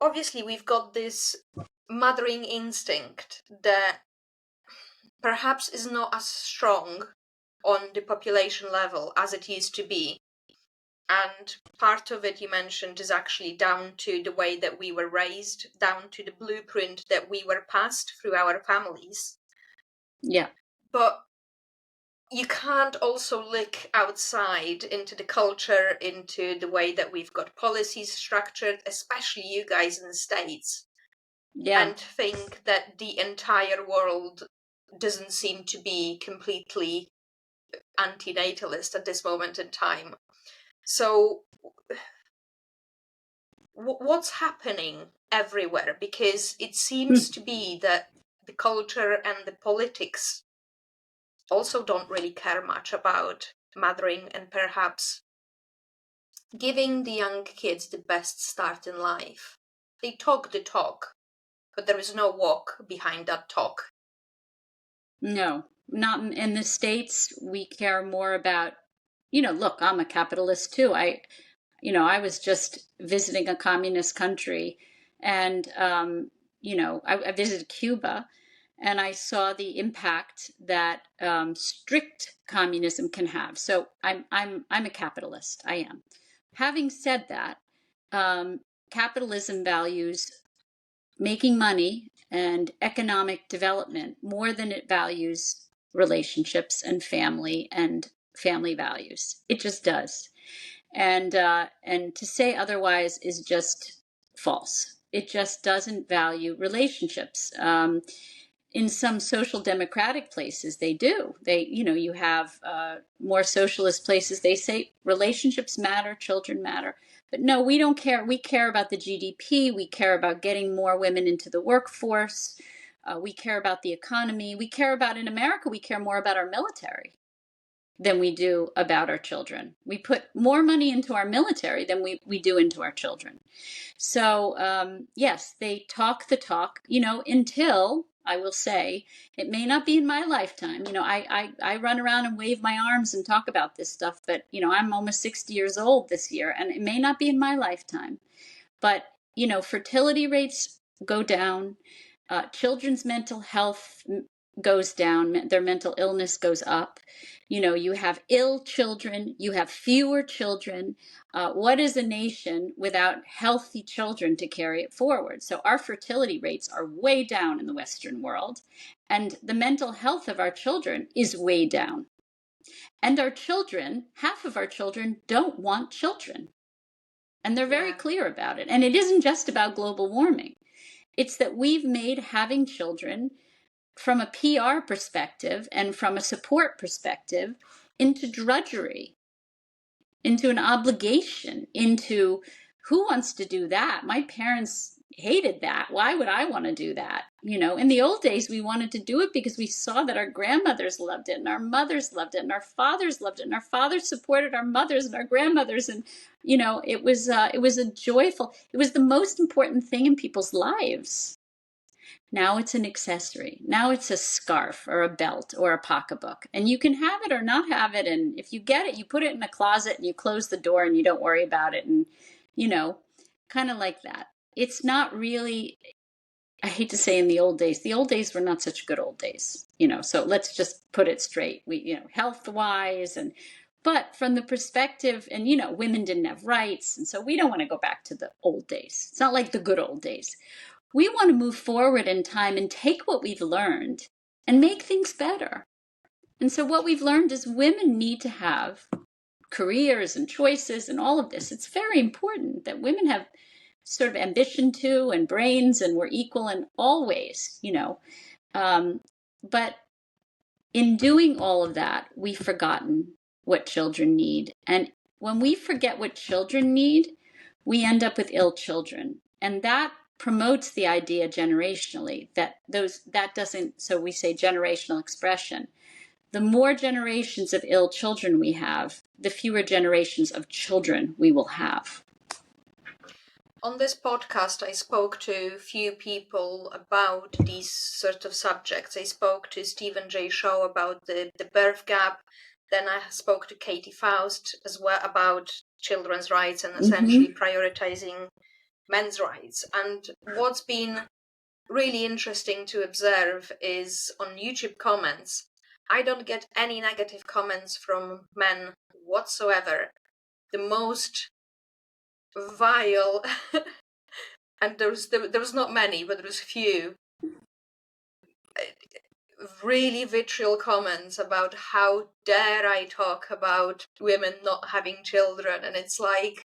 obviously we've got this mothering instinct that perhaps is not as strong on the population level as it used to be. And part of it you mentioned is actually down to the way that we were raised, down to the blueprint that we were passed through our families. Yeah. But you can't also look outside into the culture, into the way that we've got policies structured, especially you guys in the States, and think that the entire world doesn't seem to be completely anti-natalist at this moment in time. So what's happening everywhere? Because it seems to be that the culture and the politics also don't really care much about mothering and perhaps giving the young kids the best start in life. They talk the talk, but there is no walk behind that talk. No, not in the States. We care more about, look, I'm a capitalist too. I was just visiting a communist country, and, I visited Cuba, and I saw the impact that strict communism can have. So I'm a capitalist. I am. Having said that, capitalism values making money and economic development more than it values relationships and family values. It just does. And to say otherwise is just false. It just doesn't value relationships. In some social democratic places, they do. You have more socialist places. They say relationships matter, children matter. But no, we don't care. We care about the GDP. We care about getting more women into the workforce. We care about the economy. We care about, in America, we care more about our military than we do about our children. We put more money into our military than we do into our children. So, yes, they talk the talk, until, I will say, it may not be in my lifetime. I run around and wave my arms and talk about this stuff, but, I'm almost 60 years old this year, and it may not be in my lifetime. But, fertility rates go down. Children's mental health goes down. Their mental illness goes up. You have ill children. You have fewer children. What is a nation without healthy children to carry it forward? So our fertility rates are way down in the Western world, and the mental health of our children is way down. And our children, half of our children don't want children. And they're very clear about it. And it isn't just about global warming. It's that we've made having children, from a PR perspective and from a support perspective, into drudgery, into an obligation, into who wants to do that? My parents hated that. Why would I want to do that? In the old days, we wanted to do it because we saw that our grandmothers loved it and our mothers loved it and our fathers loved it and our fathers supported our mothers and our grandmothers. And, it was the most important thing in people's lives. Now it's an accessory. Now it's a scarf or a belt or a pocketbook. And you can have it or not have it. And if you get it, you put it in a closet and you close the door and you don't worry about it. And, kind of like that. It's not really, I hate to say in the old days were not such good old days, so let's just put it straight. We, health-wise but from the perspective, and, women didn't have rights. And so we don't want to go back to the old days. It's not like the good old days. We want to move forward in time and take what we've learned and make things better. And so what we've learned is women need to have careers and choices and all of this. It's very important that women have sort of ambition too, and brains, and we're equal in all ways, but in doing all of that, we've forgotten what children need. And when we forget what children need, we end up with ill children. And that promotes the idea generationally that doesn't, so we say generational expression. The more generations of ill children we have, the fewer generations of children we will have. On this podcast, I spoke to a few people about these sort of subjects. I spoke to Stephen J. Shaw about the birth gap. Then I spoke to Katie Faust as well about children's rights and essentially prioritizing men's rights. And what's been really interesting to observe is on YouTube comments, I don't get any negative comments from men whatsoever. The most vile, and there was not many, but there was few, really vitriol comments about how dare I talk about women not having children. And it's like,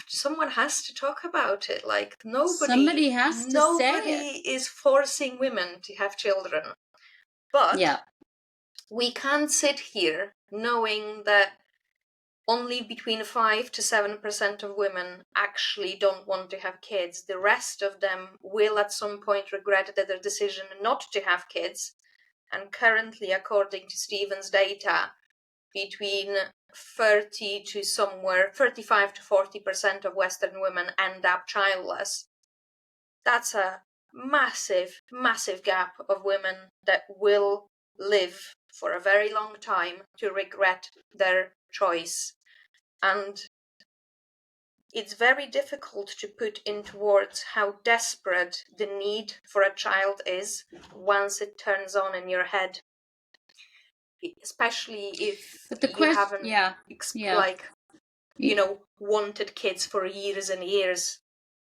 someone has to talk about it. Like, Somebody has to say it. Nobody is forcing women to have children. But Yeah. we can't sit here knowing that only between 5 to 7% of women actually don't want to have kids. The rest of them will at some point regret their decision not to have kids. And currently, according to Stephen's data, between 35 to 40% of Western women end up childless. That's a massive, massive gap of women that will live for a very long time to regret their choice. And it's very difficult to put into words how desperate the need for a child is once it turns on in your head. Especially if you haven't wanted kids for years and years.